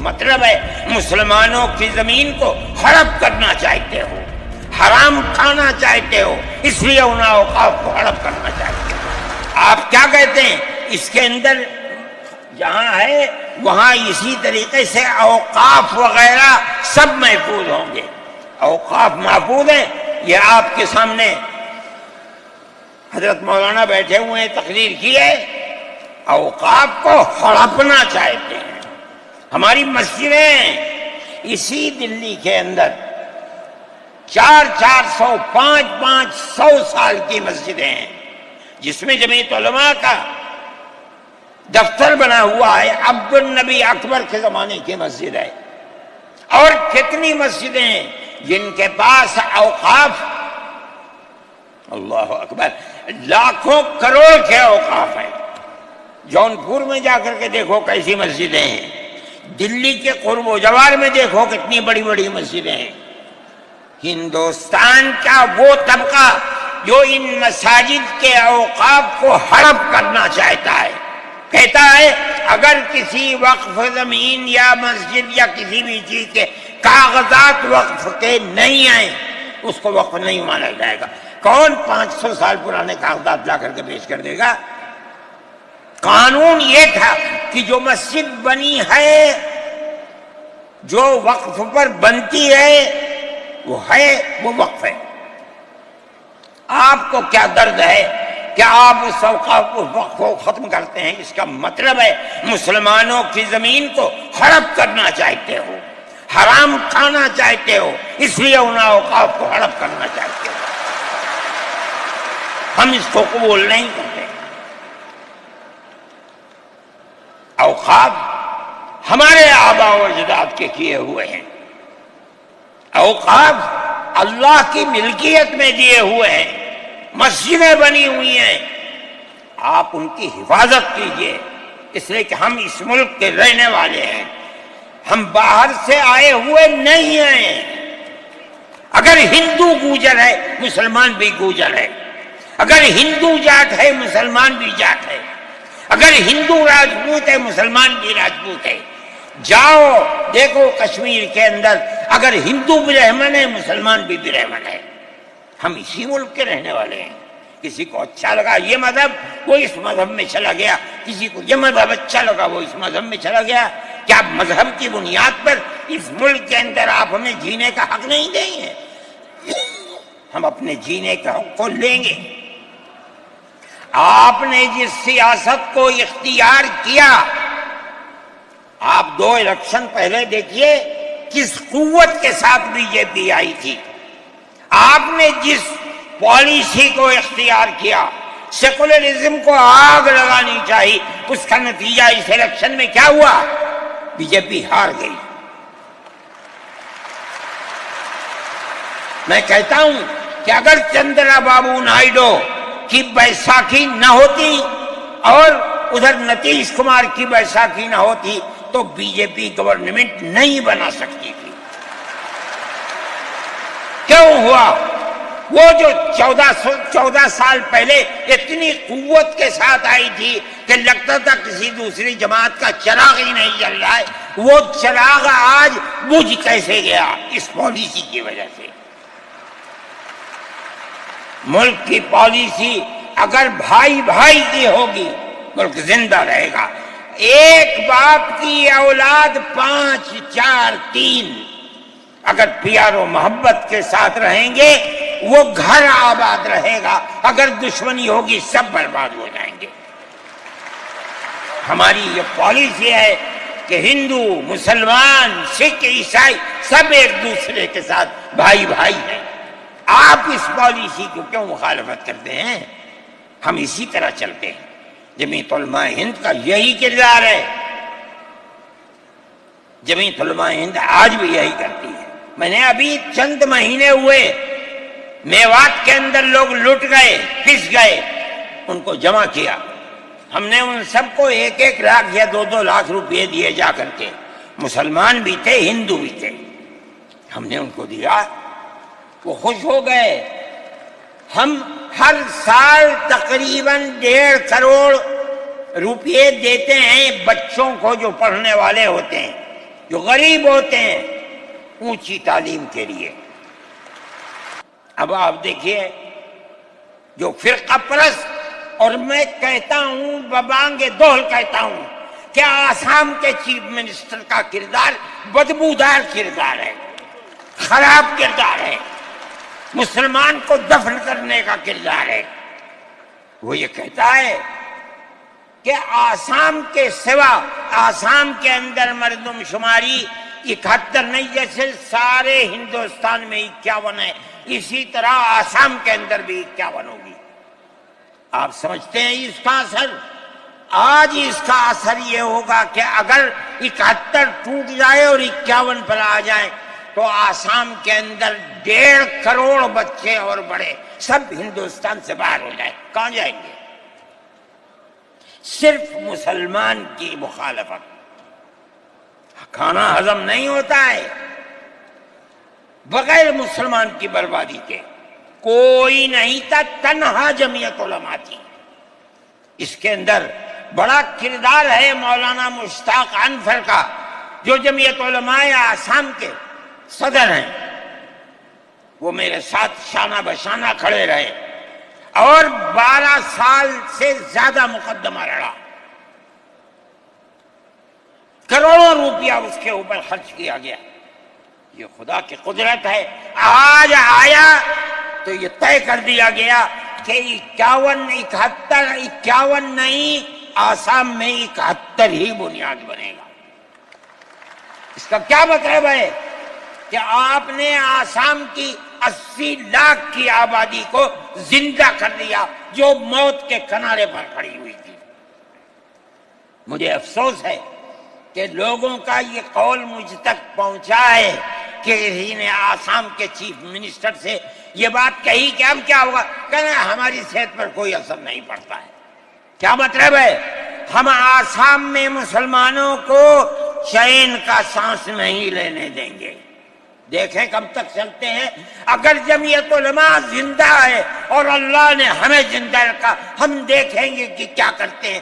مطلب ہے مسلمانوں کی زمین کو ہڑپ کرنا چاہتے ہو، حرام کھانا چاہتے ہو، اس لیے ان اوقاف کو ہڑپ کرنا چاہتے ہو۔ آپ کیا کہتے ہیں؟ اس کے اندر جہاں ہے وہاں اسی طریقے سے اوقاف وغیرہ سب محفوظ ہوں گے۔ اوقاف محفوظ ہیں، یہ آپ کے سامنے حضرت مولانا بیٹھے ہوئے ہیں، تقریر کی ہے۔ اوقاف کو ہڑپنا چاہتے ہیں۔ ہماری مسجدیں اسی دلی کے اندر 400 500 سال کی مسجدیں ہیں، جس میں جمعیت علماء کا دفتر بنا ہوا ہے، عبد النبی اکبر کے زمانے کی مسجد ہے۔ اور کتنی مسجدیں ہیں جن کے پاس اوقاف، اللہ اکبر، لاکھوں کروڑ کے اوقاف ہیں۔ جونپور میں جا کر کے دیکھو کیسی مسجدیں ہیں، دلی کے قرب و جوار میں دیکھو کتنی بڑی بڑی مسجدیں ہیں۔ ہندوستان کا وہ طبقہ جو ان مساجد کے اوقاف کو ہڑپ کرنا چاہتا ہے، کہتا ہے اگر کسی وقف زمین یا مسجد یا کسی بھی چیز کے کاغذات وقف کے نہیں آئے اس کو وقف نہیں مانا جائے گا۔ کون 500 سال پرانے کاغذات لا کر کے پیش کر دے گا؟ قانون یہ تھا کہ جو مسجد بنی ہے، جو وقف پر بنتی ہے، وہ وقف ہے۔ آپ کو کیا درد ہے کہ آپ اس اوقاف کو وقف کو ختم کرتے ہیں؟ اس کا مطلب ہے مسلمانوں کی زمین کو ہڑپ کرنا چاہتے ہو، حرام کھانا چاہتے ہو، اس لیے ان اوقاف کو ہڑپ کرنا چاہتے ہو۔ ہم اس کو قبول نہیں کرتے۔ اوقاف ہمارے آباء و اجداد کے کیے ہوئے ہیں، اوقاف اللہ کی ملکیت میں دیے ہوئے ہیں، مسجدیں بنی ہوئی ہیں، آپ ان کی حفاظت کیجئے، اس لیے کہ ہم اس ملک کے رہنے والے ہیں، ہم باہر سے آئے ہوئے نہیں ہیں۔ اگر ہندو گوجر ہے مسلمان بھی گوجر ہے، اگر ہندو جاٹ ہے مسلمان بھی جاٹ ہے، اگر ہندو راجپوت ہے مسلمان بھی راجپوت ہے۔ جاؤ دیکھو کشمیر کے اندر اگر ہندو برہمن ہے مسلمان بھی برہمن ہے۔ ہم اسی ملک کے رہنے والے ہیں۔ کسی کو اچھا لگا یہ مذہب وہ اس مذہب میں چلا گیا، کسی کو یہ مذہب اچھا لگا وہ اس مذہب میں چلا گیا۔ کیا مذہب کی بنیاد پر اس ملک کے اندر آپ ہمیں جینے کا حق نہیں دیں گے؟ ہم اپنے جینے کے حق کو لیں گے۔ آپ نے جس سیاست کو اختیار کیا، آپ 2 الیکشن پہلے دیکھیے کس قوت کے ساتھ بی جے پی آئی تھی۔ آپ نے جس پالیسی کو اختیار کیا، سیکولرزم کو آگ لگانی چاہیے، اس کا نتیجہ اس الیکشن میں کیا ہوا؟ بی جے پی ہار گئی۔ میں کہتا ہوں کہ اگر چندرا بابو نائیڈو کی بیساکھی نہ ہوتی اور ادھر نتیش کمار کی بیساکھی نہ ہوتی تو بی جے پی گورنمنٹ نہیں بنا سکتی تھی۔ کیوں ہوا؟ وہ جو 14 سال پہلے اتنی قوت کے ساتھ آئی تھی کہ لگتا تھا کسی دوسری جماعت کا چراغ ہی نہیں جل رہا ہے، وہ چراغ آج بجھ کیسے گیا؟ اس پالیسی کی وجہ سے۔ ملک کی پالیسی اگر بھائی بھائی کی ہوگی ملک زندہ رہے گا۔ ایک باپ کی اولاد 5 4 3 اگر پیار و محبت کے ساتھ رہیں گے وہ گھر آباد رہے گا، اگر دشمنی ہوگی سب برباد ہو جائیں گے۔ ہماری یہ پالیسی ہے کہ ہندو مسلمان سکھ عیسائی سب ایک دوسرے کے ساتھ بھائی بھائی ہیں۔ آپ اس پالیسی کو کیوں مخالفت کرتے ہیں؟ ہم اسی طرح چلتے ہیں۔ جمعیت علماء ہند کا یہی کردار ہے، جمعیت علماء ہند آج بھی یہی کرتی ہے۔ میں نے ابھی چند مہینے ہوئے میوات کے اندر لوگ لٹ گئے، پس گئے، ان کو جمع کیا۔ ہم نے ان سب کو 1 لاکھ یا 2 لاکھ روپے دیے جا کر کے، مسلمان بھی تھے ہندو بھی تھے، ہم نے ان کو دیا، وہ خوش ہو گئے۔ ہم ہر سال تقریباً 1.5 کروڑ روپے دیتے ہیں بچوں کو جو پڑھنے والے ہوتے ہیں، جو غریب ہوتے ہیں اونچی تعلیم کے لیے۔ اب آپ دیکھیے جو فرقہ پرست، اور میں کہتا ہوں ببانگ دہل کہتا ہوں کہ آسام کے چیف منسٹر کا کردار بدبودار کردار ہے، خراب کردار ہے، مسلمان کو دفن کرنے کا کردار ہے۔ وہ یہ کہتا ہے کہ آسام کے سوا آسام کے اندر مردم شماری 71 نہیں، جیسے سارے ہندوستان میں 51 ہے، اسی طرح آسام کے اندر بھی 51 ہوگی۔ آپ سمجھتے ہیں اس کا اثر؟ آج اس کا اثر یہ ہوگا کہ اگر 71 ٹوٹ جائے اور 51 پر آ جائے تو آسام کے اندر 1.5 کروڑ بچے اور بڑے سب ہندوستان سے باہر ہو جائیں۔ کہاں جائیں گے؟ صرف مسلمان کی مخالفت، کھانا ہضم نہیں ہوتا ہے بغیر مسلمان کی بربادی کے۔ کوئی نہیں تھا، تنہا جمعیت علماء تھی۔ اس کے اندر بڑا کردار ہے مولانا مشتاق انور کا، جو جمعیت علماء آسام کے صدر ہیں۔ وہ میرے ساتھ شانہ بشانہ کھڑے رہے اور 12 سال سے زیادہ مقدمہ لڑا، کروڑوں روپیہ اس کے اوپر خرچ کیا گیا۔ یہ خدا کی قدرت ہے۔ آج آیا تو یہ طے کر دیا گیا کہ 51 نہیں، آسام میں 71 ہی بنیاد بنے گا۔ اس کا کیا مطلب ہے کہ آپ نے آسام کی 80 لاکھ کی آبادی کو زندہ کر دیا جو موت کے کنارے پر کھڑی ہوئی تھی۔ مجھے افسوس ہے کہ لوگوں کا یہ قول مجھ تک پہنچا ہے کہ انہی نے آسام کے چیف منسٹر سے یہ بات کہی کہ اب کیا ہوگا، کہنا ہماری صحت پر کوئی اثر نہیں پڑتا ہے۔ کیا مطلب ہے؟ ہم آسام میں مسلمانوں کو چین کا سانس نہیں لینے دیں گے۔ دیکھیں کب تک چلتے ہیں۔ اگر جمعیت علماء زندہ ہے اور اللہ نے ہمیں زندہ رکھا، ہم دیکھیں گے کہ کیا کرتے ہیں۔